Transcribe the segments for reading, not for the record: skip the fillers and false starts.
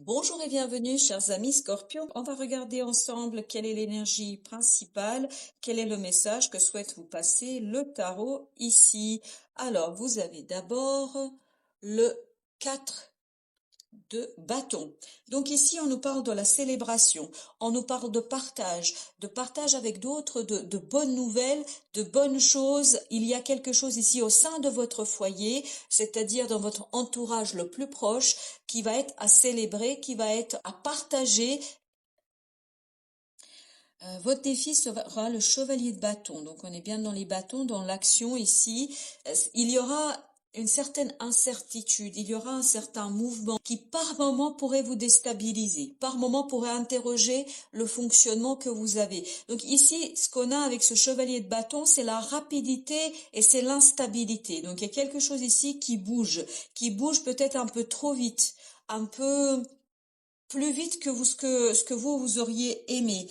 Bonjour et bienvenue, chers amis Scorpions. On va regarder ensemble quelle est l'énergie principale, quel est le message que souhaite vous passer le tarot ici. Alors, vous avez d'abord le 4 de bâton. Donc ici, on nous parle de la célébration, on nous parle de partage avec d'autres, de bonnes nouvelles, de bonnes choses. Il y a quelque chose ici au sein de votre foyer, c'est-à-dire dans votre entourage le plus proche, qui va être à célébrer, qui va être à partager. Votre défi sera le chevalier de bâton. Donc on est bien dans les bâtons, dans l'action ici. Il y aura une certaine incertitude, il y aura un certain mouvement qui par moment pourrait vous déstabiliser, par moment pourrait interroger le fonctionnement que vous avez. Donc ici, ce qu'on a avec ce chevalier de bâton, c'est la rapidité et c'est l'instabilité. Donc il y a quelque chose ici qui bouge peut-être un peu trop vite, un peu plus vite que ce que vous auriez aimé.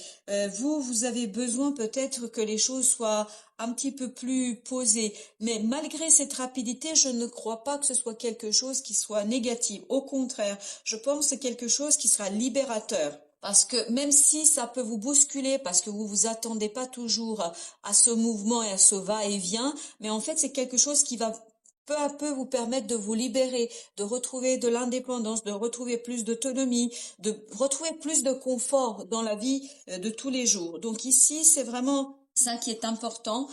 Vous avez besoin peut-être que les choses soient un petit peu plus posées. Mais malgré cette rapidité, je ne crois pas que ce soit quelque chose qui soit négatif. Au contraire, je pense que c'est quelque chose qui sera libérateur. Parce que même si ça peut vous bousculer, parce que vous vous attendez pas toujours à ce mouvement et à ce va-et-vient, mais en fait c'est quelque chose qui va peu à peu vous permettre de vous libérer, de retrouver de l'indépendance, de retrouver plus d'autonomie, de retrouver plus de confort dans la vie de tous les jours. Donc ici, c'est vraiment ça qui est important.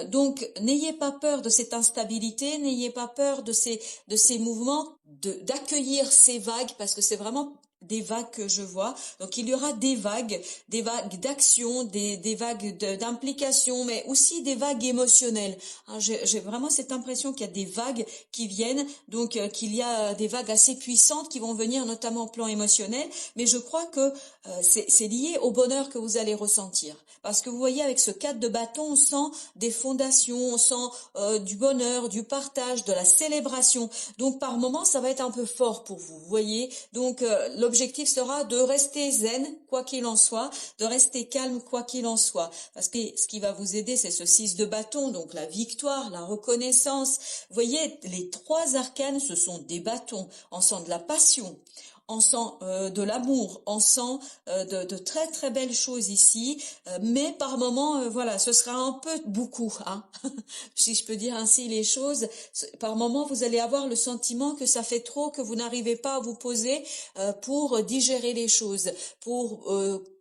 Donc, n'ayez pas peur de cette instabilité, n'ayez pas peur de ces mouvements, d'accueillir ces vagues, parce que c'est vraiment des vagues que je vois. Donc, il y aura des vagues d'action, des vagues d'implication, mais aussi des vagues émotionnelles. Hein, j'ai vraiment cette impression qu'il y a des vagues qui viennent, donc qu'il y a des vagues assez puissantes qui vont venir, notamment au plan émotionnel, mais je crois que c'est lié au bonheur que vous allez ressentir. Parce que vous voyez, avec ce 4 de bâton, on sent des fondations, on sent du bonheur, du partage, de la célébration. Donc par moment, ça va être un peu fort pour vous, vous voyez. Donc l'objectif sera de rester zen, quoi qu'il en soit, de rester calme, quoi qu'il en soit. Parce que ce qui va vous aider, c'est ce 6 de bâton, donc la victoire, la reconnaissance. Vous voyez, les trois arcanes, ce sont des bâtons. On sent de la passion, on sent de l'amour, on sent de très très belles choses ici, mais par moment, voilà, ce sera un peu beaucoup, hein, si je peux dire ainsi les choses. Par moment, vous allez avoir le sentiment que ça fait trop, que vous n'arrivez pas à vous poser pour digérer les choses, pour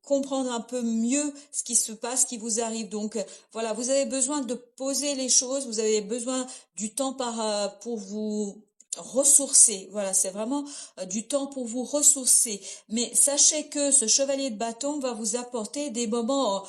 comprendre un peu mieux ce qui se passe, ce qui vous arrive. Donc voilà, vous avez besoin de poser les choses, vous avez besoin du temps pour vous ressourcer. Voilà, c'est vraiment du temps pour vous ressourcer. Mais sachez que ce chevalier de bâton va vous apporter des moments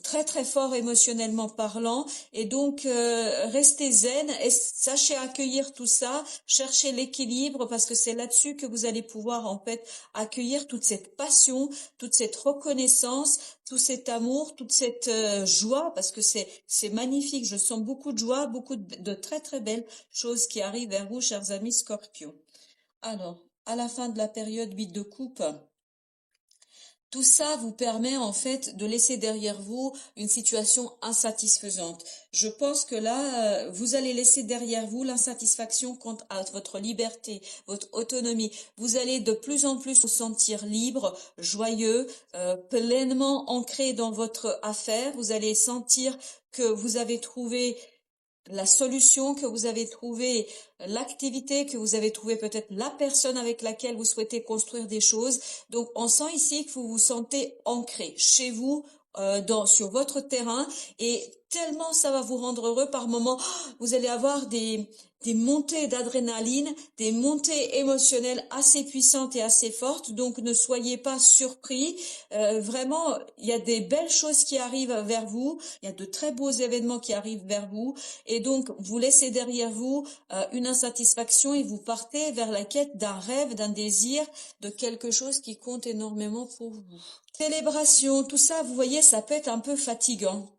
très très forts émotionnellement parlant, et donc restez zen et sachez accueillir tout ça, cherchez l'équilibre, parce que c'est là-dessus que vous allez pouvoir en fait accueillir toute cette passion, toute cette reconnaissance, tout cet amour, toute cette joie, parce que c'est magnifique. Je sens beaucoup de joie, beaucoup de très très belles choses qui arrivent vers vous, chers amis Scorpions. Alors, à la fin de la période 8 de coupe, tout ça vous permet en fait de laisser derrière vous une situation insatisfaisante. Je pense que là, vous allez laisser derrière vous l'insatisfaction quant à votre liberté, votre autonomie. Vous allez de plus en plus vous sentir libre, joyeux, pleinement ancré dans votre affaire. Vous allez sentir que vous avez trouvé la solution, que vous avez trouvé l'activité, que vous avez trouvé peut-être la personne avec laquelle vous souhaitez construire des choses. Donc on sent ici que vous vous sentez ancré chez vous, sur votre terrain, et tellement ça va vous rendre heureux par moment. Vous allez avoir des montées d'adrénaline, des montées émotionnelles assez puissantes et assez fortes. Donc ne soyez pas surpris. Vraiment, il y a des belles choses qui arrivent vers vous. Il y a de très beaux événements qui arrivent vers vous. Et donc, vous laissez derrière vous une insatisfaction, et vous partez vers la quête d'un rêve, d'un désir, de quelque chose qui compte énormément pour vous. Célébration, tout ça, vous voyez, ça peut être un peu fatigant.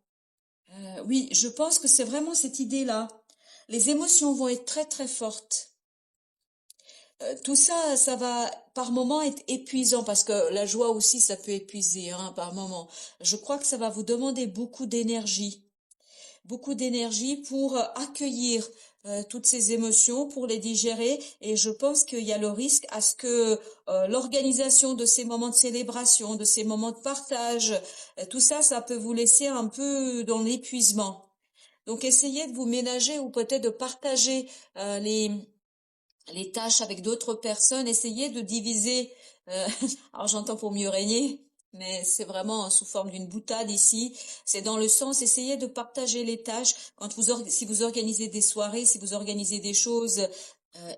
Oui, je pense que c'est vraiment cette idée-là. Les émotions vont être très très fortes. Tout ça, ça va par moment être épuisant, parce que la joie aussi, ça peut épuiser, hein, par moment. Je crois que ça va vous demander beaucoup d'énergie pour accueillir toutes ces émotions, pour les digérer. Et je pense qu'il y a le risque à ce que l'organisation de ces moments de célébration, de ces moments de partage, tout ça, ça peut vous laisser un peu dans l'épuisement. Donc essayez de vous ménager ou peut-être de partager les tâches avec d'autres personnes. Essayez de diviser. euh, alors j'entends pour mieux régner, mais c'est vraiment sous forme d'une boutade ici. C'est dans le sens, essayez de partager les tâches. Si vous organisez des soirées, si vous organisez des choses,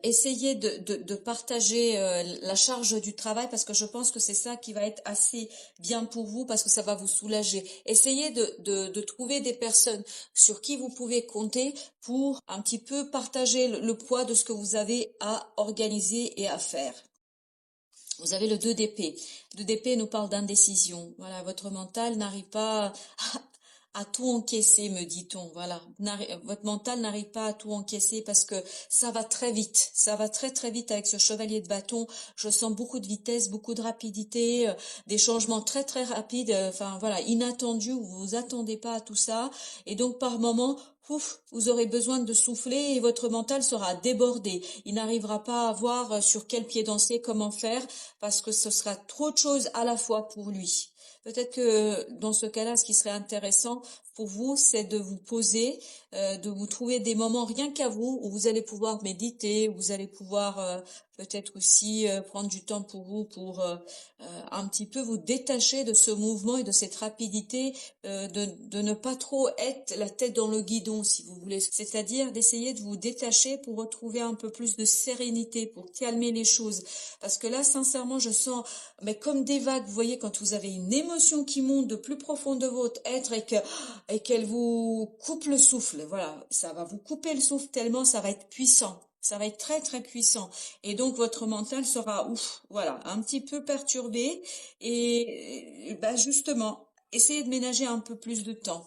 essayez de partager la charge du travail, parce que je pense que c'est ça qui va être assez bien pour vous, parce que ça va vous soulager. Essayez de trouver des personnes sur qui vous pouvez compter pour un petit peu partager le poids de ce que vous avez à organiser et à faire. Vous avez le 2 d'épée. Le 2 d'épée nous parle d'indécision. Voilà, votre mental n'arrive pas à tout encaisser, me dit-on. Voilà, votre mental n'arrive pas à tout encaisser parce que ça va très vite. Ça va très très vite avec ce chevalier de bâton. Je sens beaucoup de vitesse, beaucoup de rapidité, des changements très très rapides. Enfin voilà, inattendus. Vous vous attendez pas à tout ça. Et donc par moment, ouf, vous aurez besoin de souffler et votre mental sera débordé. Il n'arrivera pas à voir sur quel pied danser, comment faire, parce que ce sera trop de choses à la fois pour lui. Peut-être que dans ce cas-là, ce qui serait intéressant pour vous, c'est de vous poser, de vous trouver des moments rien qu'à vous, où vous allez pouvoir méditer, où vous allez pouvoir peut-être aussi prendre du temps pour vous, pour un petit peu vous détacher de ce mouvement et de cette rapidité, de ne pas trop être la tête dans le guidon, si vous voulez. C'est-à-dire d'essayer de vous détacher pour retrouver un peu plus de sérénité, pour calmer les choses. Parce que là, sincèrement, je sens, mais comme des vagues, vous voyez, quand vous avez une émotion qui monte de plus profond de votre être et qu'elle vous coupe le souffle. Voilà, ça va vous couper le souffle tellement ça va être puissant. Ça va être très très puissant. Et donc votre mental sera, ouf, voilà, un petit peu perturbé. Et bah justement, essayez de ménager un peu plus de temps.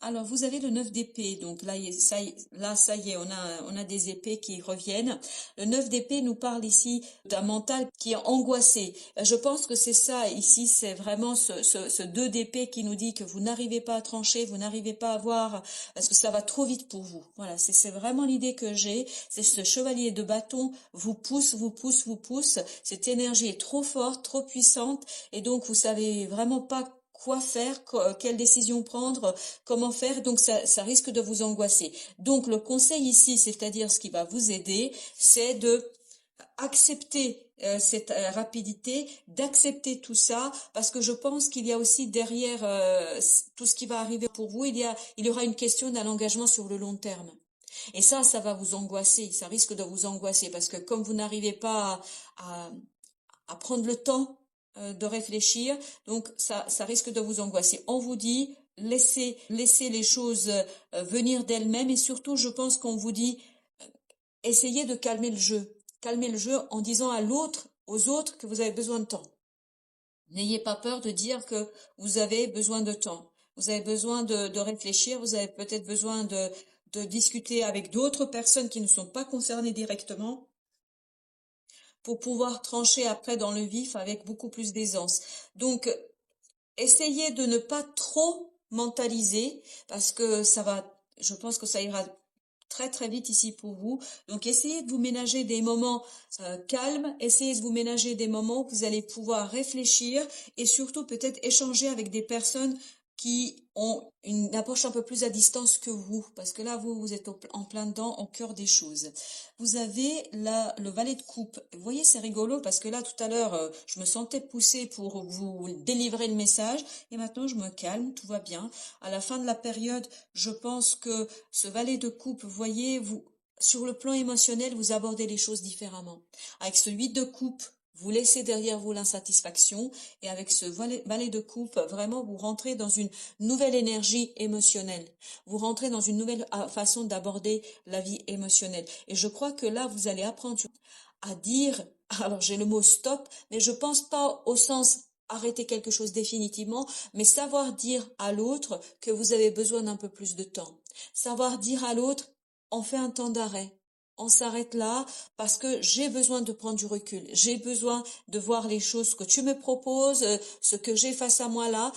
Alors, vous avez le 9 d'épée, donc là, ça y est, on a des épées qui reviennent. Le 9 d'épée nous parle ici d'un mental qui est angoissé. Je pense que c'est ça, ici, c'est vraiment ce 2 d'épée qui nous dit que vous n'arrivez pas à trancher, vous n'arrivez pas à voir, parce que ça va trop vite pour vous. Voilà, c'est vraiment l'idée que j'ai. C'est ce chevalier de bâton vous pousse, vous pousse, vous pousse. Cette énergie est trop forte, trop puissante, et donc vous savez vraiment pas quoi faire, quelle décision prendre, comment faire, donc ça risque de vous angoisser. Donc le conseil ici, c'est-à-dire ce qui va vous aider, c'est de accepter cette rapidité, d'accepter tout ça, parce que je pense qu'il y a aussi derrière tout ce qui va arriver pour vous, il y aura une question d'un engagement sur le long terme. Et ça va vous angoisser, ça risque de vous angoisser, parce que comme vous n'arrivez pas à prendre le temps de réfléchir, donc ça risque de vous angoisser. On vous dit, laissez les choses venir d'elles-mêmes, et surtout, je pense qu'on vous dit, essayez de calmer le jeu en disant aux autres que vous avez besoin de temps. N'ayez pas peur de dire que vous avez besoin de temps. Vous avez besoin de réfléchir, vous avez peut-être besoin de discuter avec d'autres personnes qui ne sont pas concernées directement, pour pouvoir trancher après dans le vif avec beaucoup plus d'aisance. Donc, essayez de ne pas trop mentaliser, parce que je pense que ça ira très très vite ici pour vous. Donc, essayez de vous ménager des moments calmes, essayez de vous ménager des moments où vous allez pouvoir réfléchir et surtout peut-être échanger avec des personnes qui ont une approche un peu plus à distance que vous, parce que là, vous êtes en plein dedans, au cœur des choses. Vous avez là le valet de coupe. Vous voyez, c'est rigolo, parce que là, tout à l'heure, je me sentais poussée pour vous délivrer le message, et maintenant, je me calme, tout va bien. À la fin de la période, je pense que ce valet de coupe, vous voyez, sur le plan émotionnel, vous abordez les choses différemment. Avec ce 8 de coupe, vous laissez derrière vous l'insatisfaction, et avec ce valet de coupe, vraiment, vous rentrez dans une nouvelle énergie émotionnelle. Vous rentrez dans une nouvelle façon d'aborder la vie émotionnelle. Et je crois que là, vous allez apprendre à dire, alors j'ai le mot stop, mais je pense pas au sens arrêter quelque chose définitivement, mais savoir dire à l'autre que vous avez besoin d'un peu plus de temps. Savoir dire à l'autre, on fait un temps d'arrêt. On s'arrête là parce que j'ai besoin de prendre du recul. J'ai besoin de voir les choses que tu me proposes, ce que j'ai face à moi là.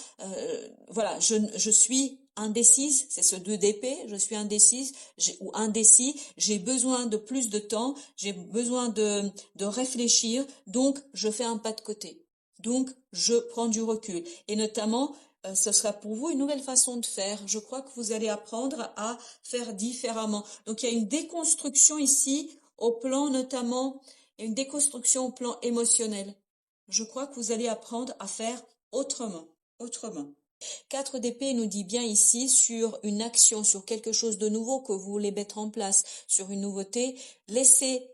Voilà, je suis indécise, c'est ce 2 d'épée, je suis indécise ou indécis, j'ai besoin de plus de temps, j'ai besoin de réfléchir, donc je fais un pas de côté. Donc je prends du recul. Et notamment, ce sera pour vous une nouvelle façon de faire. Je crois que vous allez apprendre à faire différemment. Donc il y a une déconstruction ici au plan notamment, il y a une déconstruction au plan émotionnel. Je crois que vous allez apprendre à faire autrement. Autrement. 4 d'épée nous dit bien ici sur une action, sur quelque chose de nouveau que vous voulez mettre en place, sur une nouveauté. Laissez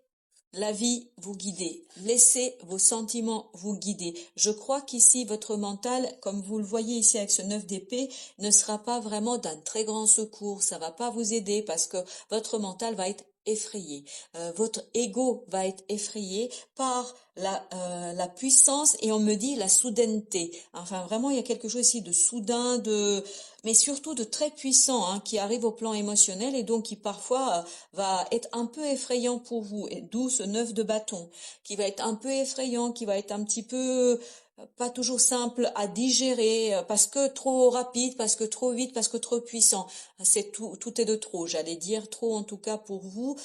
la vie vous guider. Laissez vos sentiments vous guider. Je crois qu'ici, votre mental, comme vous le voyez ici avec ce 9 d'épée, ne sera pas vraiment d'un très grand secours. Ça va pas vous aider parce que votre mental va être effrayé. Votre ego va être effrayé par la puissance et on me dit la soudaineté. Enfin, vraiment, il y a quelque chose ici de soudain, mais surtout de très puissant qui arrive au plan émotionnel et donc qui parfois va être un peu effrayant pour vous. Et d'où ce 9 de bâton qui va être un peu effrayant, qui va être un petit peu pas toujours simple à digérer parce que trop rapide, parce que trop vite, parce que trop puissant. C'est tout est de trop, j'allais dire trop en tout cas pour vous.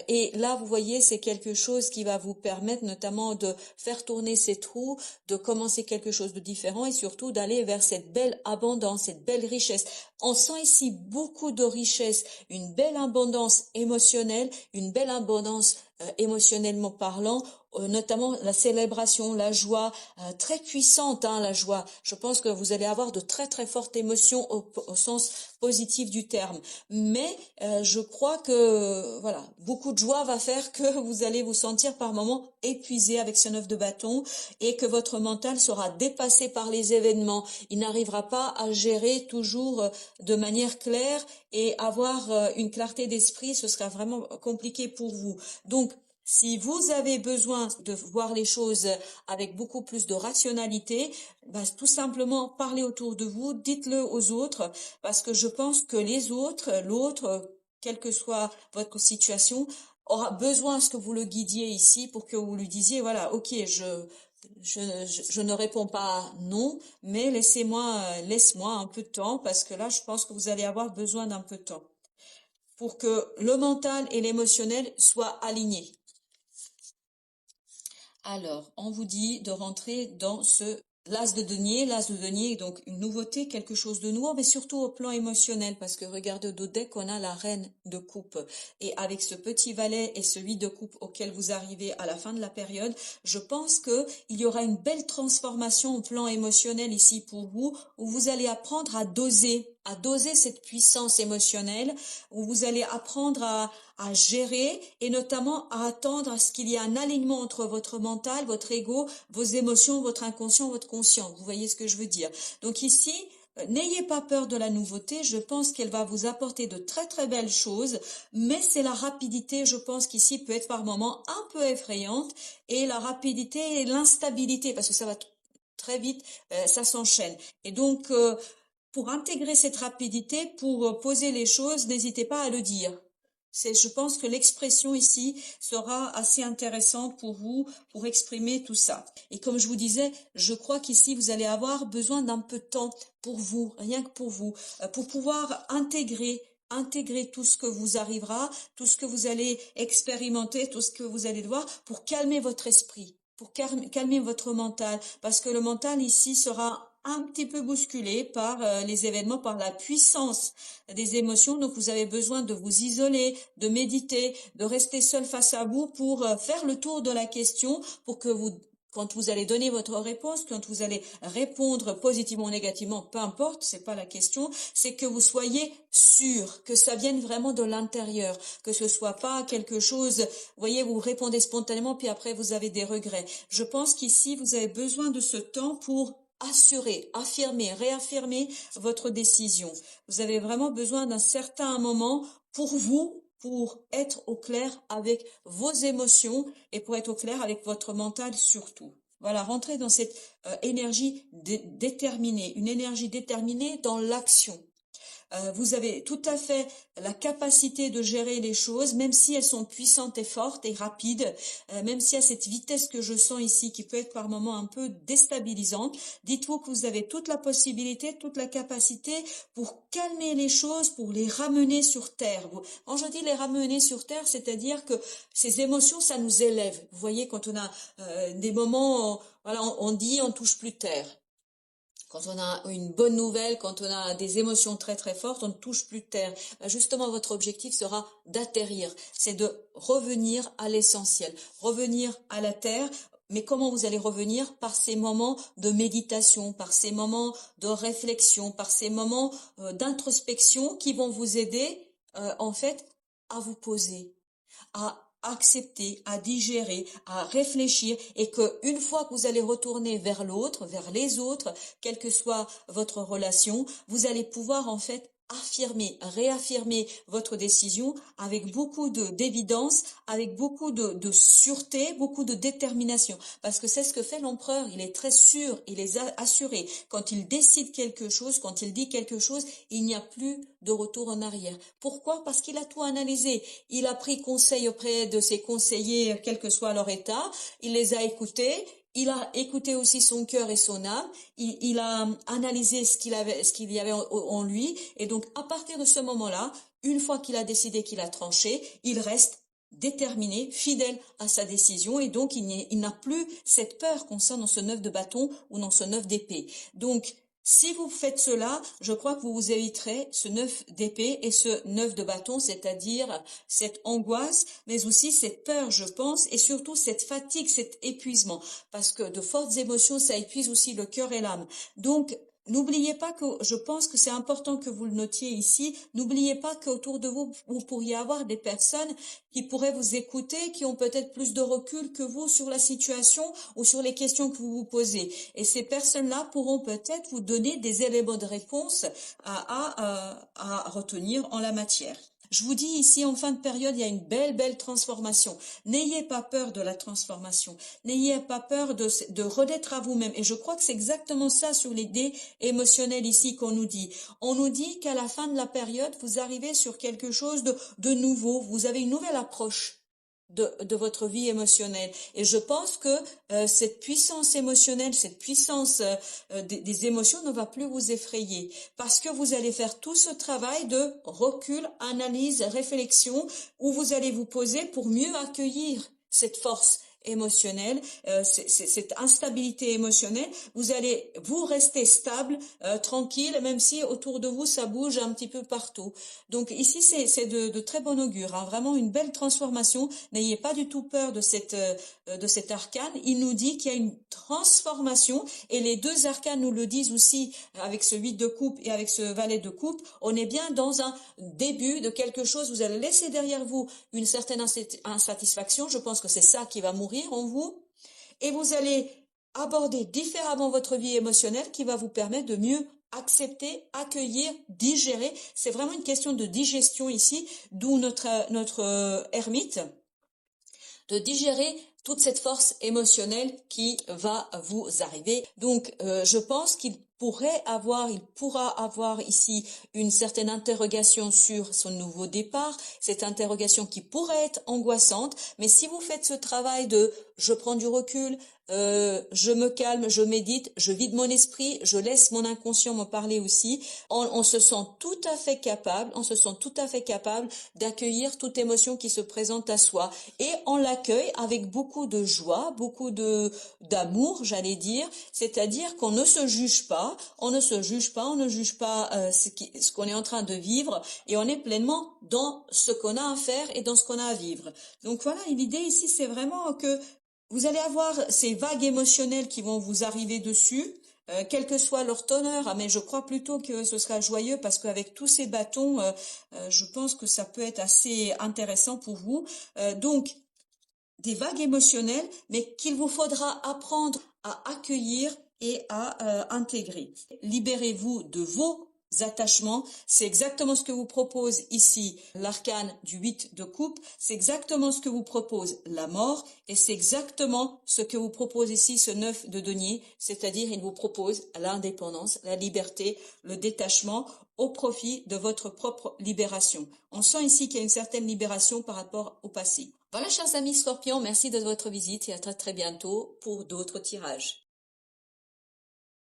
Et là, vous voyez, c'est quelque chose qui va vous permettre notamment de faire tourner ces trous, de commencer quelque chose de différent et surtout d'aller vers cette belle abondance, cette belle richesse. On sent ici beaucoup de richesse, une belle abondance émotionnelle, une belle abondance émotionnellement parlant, notamment la célébration, la joie, très puissante, la joie. Je pense que vous allez avoir de très très fortes émotions au sens positif du terme. Mais je crois que voilà, beaucoup de joie va faire que vous allez vous sentir par moments épuisé avec ce 9 de bâton et que votre mental sera dépassé par les événements. Il n'arrivera pas à gérer toujours de manière claire et avoir une clarté d'esprit, ce sera vraiment compliqué pour vous. Donc, si vous avez besoin de voir les choses avec beaucoup plus de rationalité, tout simplement parlez autour de vous, dites-le aux autres, parce que je pense que les autres, l'autre, quelle que soit votre situation, aura besoin à ce que vous le guidiez ici pour que vous lui disiez, voilà, ok, je ne réponds pas non, mais laisse-moi un peu de temps parce que là, je pense que vous allez avoir besoin d'un peu de temps pour que le mental et l'émotionnel soient alignés. Alors, on vous dit de rentrer dans ce l'as de denier. L'as de denier est donc une nouveauté, quelque chose de nouveau, mais surtout au plan émotionnel, parce que regardez au dos deck, on a la reine de coupe. Et avec ce petit valet et ce 8 de coupe auquel vous arrivez à la fin de la période, je pense que il y aura une belle transformation au plan émotionnel ici pour vous, où vous allez apprendre à doser cette puissance émotionnelle, où vous allez apprendre à gérer et notamment à attendre à ce qu'il y ait un alignement entre votre mental, votre ego, vos émotions, votre inconscient, votre conscient. Vous voyez ce que je veux dire? Donc ici, n'ayez pas peur de la nouveauté, je pense qu'elle va vous apporter de très très belles choses, mais c'est la rapidité, je pense qu'ici peut être par moments un peu effrayante, et la rapidité et l'instabilité, parce que ça va très vite, ça s'enchaîne. Et donc, pour intégrer cette rapidité, pour poser les choses, n'hésitez pas à le dire. Je pense que l'expression ici sera assez intéressante pour vous, pour exprimer tout ça. Et comme je vous disais, je crois qu'ici, vous allez avoir besoin d'un peu de temps pour vous, rien que pour pouvoir intégrer tout ce que vous arrivera, tout ce que vous allez expérimenter, tout ce que vous allez voir, pour calmer votre esprit, pour calmer votre mental, parce que le mental ici sera un petit peu bousculé par les événements, par la puissance des émotions. Donc vous avez besoin de vous isoler, de méditer, de rester seul face à vous pour faire le tour de la question, pour que quand vous allez donner votre réponse, quand vous allez répondre positivement ou négativement, peu importe, c'est pas la question, c'est que vous soyez sûr, que ça vienne vraiment de l'intérieur, que ce soit pas quelque chose, vous voyez, vous répondez spontanément puis après vous avez des regrets. Je pense qu'ici vous avez besoin de ce temps pour assurer, affirmer, réaffirmer votre décision. Vous avez vraiment besoin d'un certain moment pour vous, pour être au clair avec vos émotions et pour être au clair avec votre mental surtout. Voilà, rentrez dans cette énergie déterminée, une énergie déterminée dans l'action. Vous avez tout à fait la capacité de gérer les choses, même si elles sont puissantes et fortes et rapides, même s'il y a cette vitesse que je sens ici qui peut être par moments un peu déstabilisante. Dites-vous que vous avez toute la possibilité, toute la capacité pour calmer les choses, pour les ramener sur terre. Quand je dis les ramener sur terre, c'est-à-dire que ces émotions, ça nous élève. Vous voyez, quand on a des moments, voilà, on dit on touche plus terre. Quand on a une bonne nouvelle, quand on a des émotions très très fortes, on ne touche plus terre. Justement, votre objectif sera d'atterrir, c'est de revenir à l'essentiel, revenir à la terre. Mais comment vous allez revenir? Par ces moments de méditation, par ces moments de réflexion, par ces moments d'introspection qui vont vous aider en fait à vous poser, à accepter, à digérer, à réfléchir, et que une fois que vous allez retourner vers l'autre, vers les autres, quelle que soit votre relation, vous allez pouvoir en fait affirmer, réaffirmer votre décision avec beaucoup d'évidence, avec beaucoup de sûreté, beaucoup de détermination. Parce que c'est ce que fait l'empereur, il est très sûr, il est assuré. Quand il décide quelque chose, quand il dit quelque chose, il n'y a plus de retour en arrière. Pourquoi? Parce qu'il a tout analysé. Il a pris conseil auprès de ses conseillers, quel que soit leur état. Il les a écoutés. Il a écouté aussi son cœur et son âme. Il a analysé ce qu'il y avait en lui. Et donc, à partir de ce moment-là, une fois qu'il a décidé, qu'il a tranché, il reste déterminé, fidèle à sa décision, et donc il n'a plus cette peur qu'on sent dans ce 9 de bâton ou dans ce 9 d'épée. Donc, si vous faites cela, je crois que vous vous éviterez ce 9 d'épée et ce 9 de bâton, c'est-à-dire cette angoisse, mais aussi cette peur, je pense, et surtout cette fatigue, cet épuisement, parce que de fortes émotions, ça épuise aussi le cœur et l'âme. Donc, n'oubliez pas que, je pense que c'est important que vous le notiez ici, n'oubliez pas qu'autour de vous, vous pourriez avoir des personnes qui pourraient vous écouter, qui ont peut-être plus de recul que vous sur la situation ou sur les questions que vous vous posez. Et ces personnes-là pourront peut-être vous donner des éléments de réponse à retenir en la matière. Je vous dis ici, en fin de période, il y a une belle transformation. N'ayez pas peur de la transformation. N'ayez pas peur de renaître à vous-même. Et je crois que c'est exactement ça sur l'idée émotionnelle ici qu'on nous dit. On nous dit qu'à la fin de la période, vous arrivez sur quelque chose de nouveau. Vous avez une nouvelle approche de votre vie émotionnelle. Et je pense que cette puissance émotionnelle, cette puissance des émotions ne va plus vous effrayer, parce que vous allez faire tout ce travail de recul, analyse, réflexion, où vous allez vous poser pour mieux accueillir cette force émotionnelle, cette instabilité émotionnelle. Vous allez vous rester stable, tranquille, même si autour de vous ça bouge un petit peu partout. Donc ici c'est de très bon augure, hein, vraiment une belle transformation. N'ayez pas du tout peur de cet arcane. Il nous dit qu'il y a une transformation, et les deux arcanes nous le disent aussi avec ce 8 de coupe et avec ce valet de coupe. On est bien dans un début de quelque chose. Vous allez laisser derrière vous une certaine insatisfaction. Je pense que c'est ça qui va mourir en vous, et vous allez aborder différemment votre vie émotionnelle, qui va vous permettre de mieux accepter, accueillir, digérer. C'est vraiment une question de digestion ici, d'où notre ermite, de digérer toute cette force émotionnelle qui va vous arriver. Donc, je pense qu'il pourra avoir ici une certaine interrogation sur son nouveau départ, cette interrogation qui pourrait être angoissante, mais si vous faites ce travail de je prends du recul, je me calme, je médite, je vide mon esprit, je laisse mon inconscient me parler aussi, on se sent tout à fait capable, d'accueillir toute émotion qui se présente à soi, et on l'accueille avec beaucoup de joie, beaucoup d'amour, j'allais dire, c'est-à-dire qu'on ne se juge pas, on ne juge pas ce qu'on est en train de vivre, et on est pleinement dans ce qu'on a à faire et dans ce qu'on a à vivre. Donc voilà, l'idée ici, c'est vraiment que vous allez avoir ces vagues émotionnelles qui vont vous arriver dessus, quel que soit leur teneur, mais je crois plutôt que ce sera joyeux, parce qu'avec tous ces bâtons, je pense que ça peut être assez intéressant pour vous. Donc, des vagues émotionnelles, mais qu'il vous faudra apprendre à accueillir et à intégrer. Libérez-vous de vos attachements. C'est exactement ce que vous propose ici l'arcane du 8 de coupe, c'est exactement ce que vous propose la mort, et c'est exactement ce que vous propose ici ce 9 de denier, c'est-à-dire il vous propose l'indépendance, la liberté, le détachement au profit de votre propre libération. On sent ici qu'il y a une certaine libération par rapport au passé. Voilà, chers amis Scorpions, merci de votre visite et à très très bientôt pour d'autres tirages.